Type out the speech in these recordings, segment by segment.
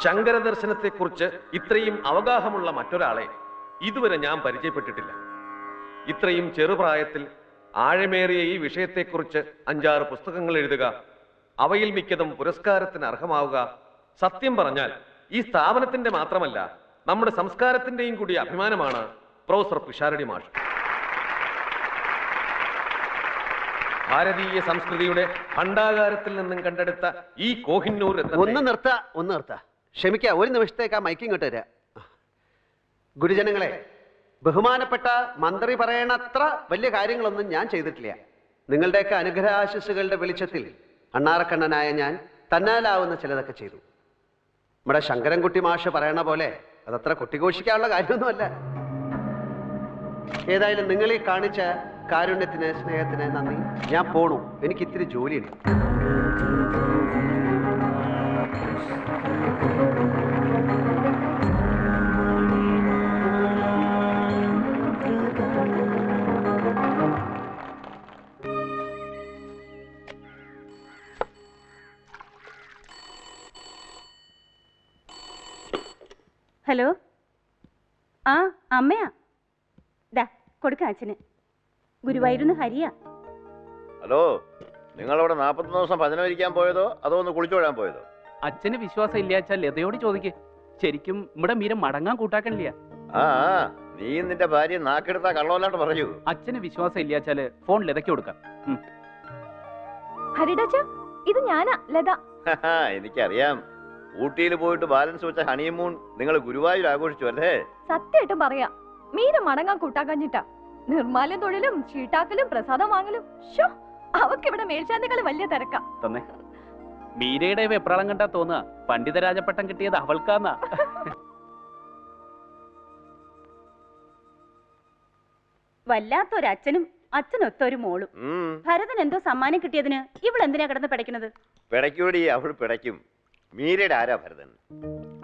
ശങ്കരദർശനത്തെക്കുറിച്ച് ഇത്രയും അവഗാഹമുള്ള മറ്റൊരാളെ ഇതുവരെ ഞാൻ പരിചയപ്പെട്ടിട്ടില്ല. ഇത്രയും ചെറുപ്രായത്തിൽ ആഴമേറിയ ഈ വിഷയത്തെക്കുറിച്ച് 5-6 പുസ്തകങ്ങൾ എഴുതുക, അവയിൽ മിക്കതും പുരസ്കാരത്തിന് അർഹമാവുക, സത്യം പറഞ്ഞാൽ ഈ സ്ഥാപനത്തിന്റെ മാത്രമല്ല നമ്മുടെ സംസ്കാരത്തിന്റെയും കൂടി അഭിമാനമാണ് പ്രൊഫസർ പിഷാരടി മാഷ്. ഭാരതീയ സംസ്കൃതിയുടെ ഭണ്ഡാകാരത്തിൽ നിന്നും കണ്ടെടുത്ത ഈ കോഹിന്നൂർ ഒന്ന് നിർത്ത ക്ഷമിക്കുക, ഒരു നിമിഷത്തേക്ക് ആ മൈക്കിങ് ഇട്ട് തരാം. ഗുരുജനങ്ങളെ, ബഹുമാനപ്പെട്ട മന്ത്രി പറയണത്ര വലിയ കാര്യങ്ങളൊന്നും ഞാൻ ചെയ്തിട്ടില്ല. നിങ്ങളുടെയൊക്കെ അനുഗ്രഹാശിസുകളുടെ വെളിച്ചത്തിൽ അണ്ണാറക്കണ്ണനായ ഞാൻ തന്നാലാവുന്ന ചിലതൊക്കെ ചെയ്തു. നമ്മുടെ ശങ്കരൻകുട്ടി മാഷ് പറയണ പോലെ അതത്ര കൊട്ടിഘോഷിക്കാനുള്ള കാര്യമൊന്നുമല്ല. ഏതായാലും നിങ്ങൾ ഈ കാണിച്ച കാരുണ്യത്തിന്, സ്നേഹത്തിന് നന്ദി. ഞാൻ പോണു, എനിക്ക് ഇത്തിരി ജോലിയുണ്ട്. ഹലോ, ആ അമ്മയാ, ദാ കൊടുക്ക അച്ഛന്. ഗുരുവായൂരുന്ന് ഹരിയാ. ഹലോ, നിങ്ങളവിടെ 41 ദിവസം ഭജനം ഇരിക്കാൻ പോയതോ അതോ ഒന്ന് കുളിച്ചു വിടാൻ പോയതോ? അച്ഛന് വിശ്വാസം ഇല്ലാച്ചാൽ ലതയോട് ചോദിക്ക്. ശരിക്കും ഇവിടെ മീര മടങ്ങാൻ കൂട്ടാക്കണില്ല. ആ, നീ നിന്റെ ഭാര്യ നാക്കെടുത്താ കള്ളവല്ലാണ്ട് പറയൂ. അച്ഛന് വിശ്വാസം ഇല്ലാച്ചാല് ഫോൺ ലതയ്ക്ക് കൊടുക്കാം. ഹരിടാച്ച, ഇത് ഞാനാ ലത. എനിക്കറിയാം, ഊട്ടിയിൽ പോയിട്ട് ബാലൻസ് വെച്ച ഹണിമൂൺ നിങ്ങൾ ഗുരുവായൂർ ആഘോഷിച്ചു അല്ലേ? സത്യമായിട്ടും പറയാ, മീര മടങ്ങാൻ കൂട്ടാക്കഞ്ഞിട്ടാ. നിർമ്മാല്യം തൊഴിലും ചീട്ടാക്കലും പ്രസാദം വാങ്ങലും അവക്കിവിടെ മേൽശാന്തികൾ വലിയ തിരക്കാ. തന്നെ മീരയുടെ വെപ്രാളം കണ്ടാ തോന്നുക പണ്ഡിതരാജപ്പട്ടം കിട്ടിയത് അവൾക്കാന്നാ. വല്ലാത്തൊരച്ഛനും അച്ഛനൊത്തൊരു മോളും. ഭരതൻ എന്തോ സമ്മാനം കിട്ടിയതിന് ഇവളെന്തിനാ കിടന്ന് പിടയ്ക്കുന്നത്? പിടയ്ക്കൂടി അവൾ പിടയ്ക്കും. മീരയുടെ ആരാ ഭരതൻ?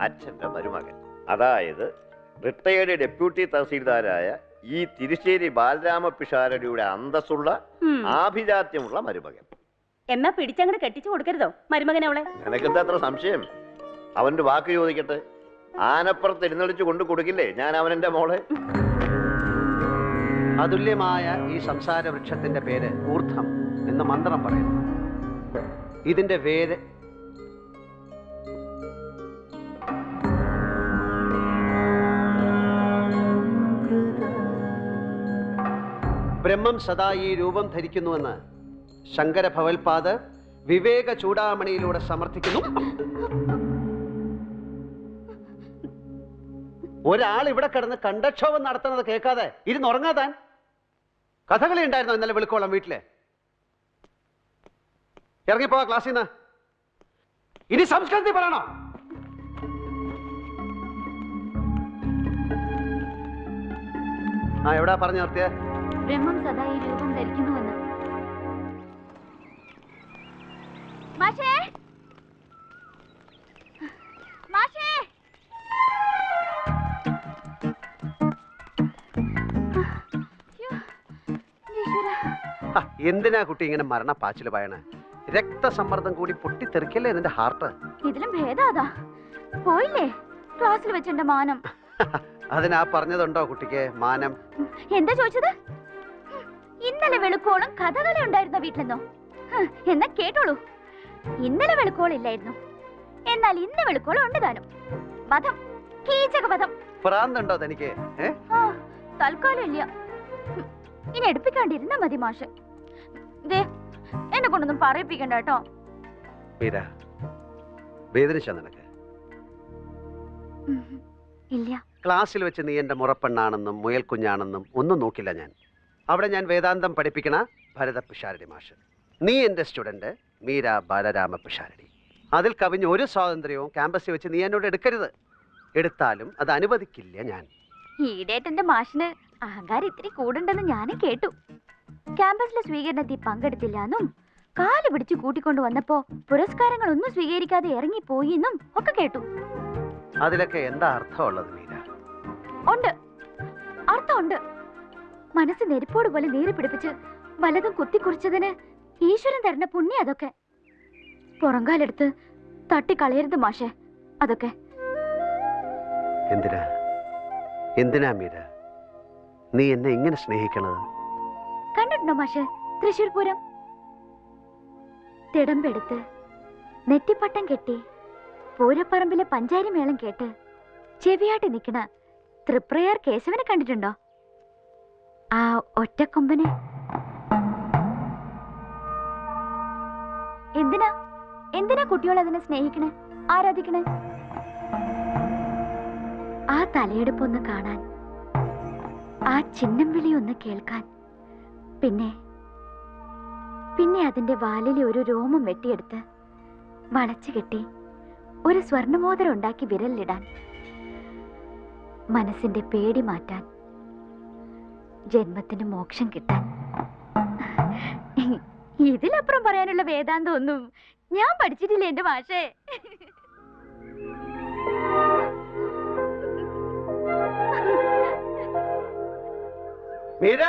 അച്ഛന്റെ മരുമകൻ, അതായത് റിട്ടയേർഡ് ഡെപ്യൂട്ടി തഹസീൽദാരായ ഈ തിരുശ്ശേരി ബാലരാമ പിഷാരടിയുടെ അന്തസ്സുള്ള ആഭിജാത്യമുള്ള മരുമകൻ. എന്നാ പിടിച്ചങ്ങട് കെട്ടിച്ചു കൊടുക്കരുതോ മരുമകൻ അവളെ? നിനക്കെന്താ അത്ര സംശയം? അവന്റെ വാക്ക് ചോദിക്കട്ടെ. ആനപ്പുറത്ത് എഴുന്നള്ളിച്ചു കൊണ്ടു കൊടുക്കില്ലേ ഞാൻ അവനെന്റെ മോളെ? അതുല്യമായ ഈ സംസാര വൃക്ഷത്തിന്റെ പേര് ഊർധ്വം എന്ന മന്ത്രം പറയുന്നു. ഇതിന്റെ വേര് ബ്രഹ്മം സദാ ഈ രൂപം ധരിക്കുന്നുവെന്ന് ശങ്കര ഭവൽപാദ് വിവേക ചൂടാമണിയിലൂടെ സമർത്ഥിക്കുന്നു. ഒരാൾ ഇവിടെ കിടന്ന് കണ്ടക്ഷോഭം നടത്തുന്നത് കേൾക്കാതെ ഇരുന്നുറങ്ങാതാൻ. കഥകളി ഉണ്ടായിരുന്നോ ഇന്നലെ വെളുക്കോളം വീട്ടില്? ഇറങ്ങിപ്പോവാ ക്ലാസ്സിൽ നിന്ന്. ഇനി സംസ്കൃതി പറയണോ? ആ, എവിടാ പറഞ്ഞു നിർത്തിയ? ബ്രഹ്മം സദാ ഈ രൂപം ധരിക്കുന്നുവെന്ന്. മാഷേ, മാഷേ, എന്തിനാ കുട്ടി ഇങ്ങനെ മരണപ്പാച്ചില് പറയണേ? രക്തസമ്മർദ്ദം കൂടി പൊട്ടിത്തെറിക്കല്ലേ നിന്റെ ഹാർട്ട്? ഇതിലും ഭേദാതാ. പോയില്ലേ ക്ലാസ്സിൽ വെച്ചെന്റെ മാനം? അതിനാ പറഞ്ഞതുണ്ടോ കുട്ടിക്ക് മാനം? എന്താ ചോദിച്ചത്? ഇന്നലെ വെളുക്കോളം കഥകളി ഉണ്ടായിരുന്ന വീട്ടിലെന്നോ? എന്നാ കേട്ടോളൂ, ഇന്നലെ വെളുക്കോളില്ലായിരുന്നു, എന്നാൽ ഇന്ന് വെളുക്കോളം ഉണ്ട് താനും. വധം, കീചക വധം. പ്രാന്തുണ്ടോ തനിക്ക്? തൽക്കാലം ഇല്ല, ഇനി എടുപ്പിക്കാണ്ടിരുന്ന മതി മാഷ്. എന്നെ കൊണ്ടൊന്നും പറയിപ്പിക്കണ്ട കേട്ടോ. വേദനിച്ച നിനക്ക്? ഇല്ല. ക്ലാസ്സിൽ വെച്ച് നീ എന്റെ മുറപ്പെണ്ണാണെന്നും മുയൽ കുഞ്ഞാണെന്നും ഒന്നും നോക്കില്ല ഞാൻ. അവിടെ ഞാൻ വേദാന്തം പഠിപ്പിക്കണ ഭരത പിഷാരടി മാഷ്. നീ എന്റെ സ്റ്റുഡന്റ് മീര ബാലരാമ പിഷാരടി. അതിൽ കവിഞ്ഞ് ഒരു സ്വാതന്ത്ര്യവും ക്യാമ്പസിൽ വെച്ച് നീ എന്നോട് എടുക്കരുത്. എടുത്താലും അത് അനുവദിക്കില്ല ഞാൻ. ഈടേറ്റന്റെ മാഷിന് അഹങ്കാരം ഇത്തിരി കൂടുണ്ടെന്ന് ഞാനും കേട്ടു. ക്യാമ്പസിലെ സ്വീകരണത്തിൽ പങ്കെടുത്തില്ലെന്നും കാല് പിടിച്ച് കൂട്ടിക്കൊണ്ടു വന്നപ്പോ പുരസ്കാരങ്ങളൊന്നും സ്വീകരിക്കാതെ ഇറങ്ങിപ്പോയി എന്നും ഒക്കെ കേട്ടു. അതിലൊക്കെ എന്താ അർത്ഥമുള്ളത് മീര? ഉണ്ട്, അർത്ഥമുണ്ട്. മനസ്സ് നെരിപ്പോട് പോലെ നീറി പിടിപ്പിച്ച് വലതും കുത്തിക്കുറിച്ചതിന് ഈശ്വരൻ തരുന്ന പുണ്യം അതൊക്കെ. പുറങ്കാലെടുത്ത് തട്ടിക്കളയരുത് മാഷെ. അതൊക്കെ എന്തിനാ എന്തിനാ മീര നീ എന്നെ ഇങ്ങനെ സ്നേഹിക്കണത്? കണ്ടിട്ടുണ്ടോ മാഷ് തൃശ്ശൂർ പൂരം? തിടമ്പെടുത്ത് നെറ്റിപ്പട്ടം കെട്ടി പൂരപ്പറമ്പിലെ പഞ്ചാരി മേളം കേട്ട് ചെവിയാട്ടി നിൽക്കണ തൃപ്രയാർ കേശവനെ കണ്ടിട്ടുണ്ടോ? ആ ഒറ്റക്കൊമ്പനെ. എന്തിനാ എന്തിനാ കുട്ടികൾ അതിനെ സ്നേഹിക്കണേ, ആരാധിക്കണേ? ആ തലയെടുപ്പൊന്ന് കാണാൻ, ആ ചിഹ്നം വിളി ഒന്ന് കേൾക്കാൻ, പിന്നെ പിന്നെ അതിന്റെ വാലിലെ ഒരു രോമം വെട്ടിയെടുത്ത് വളച്ചു കെട്ടി ഒരു സ്വർണമോതിരം ഉണ്ടാക്കി വിരലിലിടാൻ, മനസ്സിന്റെ പേടി മാറ്റാൻ, ജന്മത്തിന് മോക്ഷം കിട്ടാൻ. ഇതിലപ്പുറം പറയാനുള്ള വേദാന്തം ഒന്നും ഞാൻ പഠിച്ചിട്ടില്ല എന്റെ മാഷേ. മീര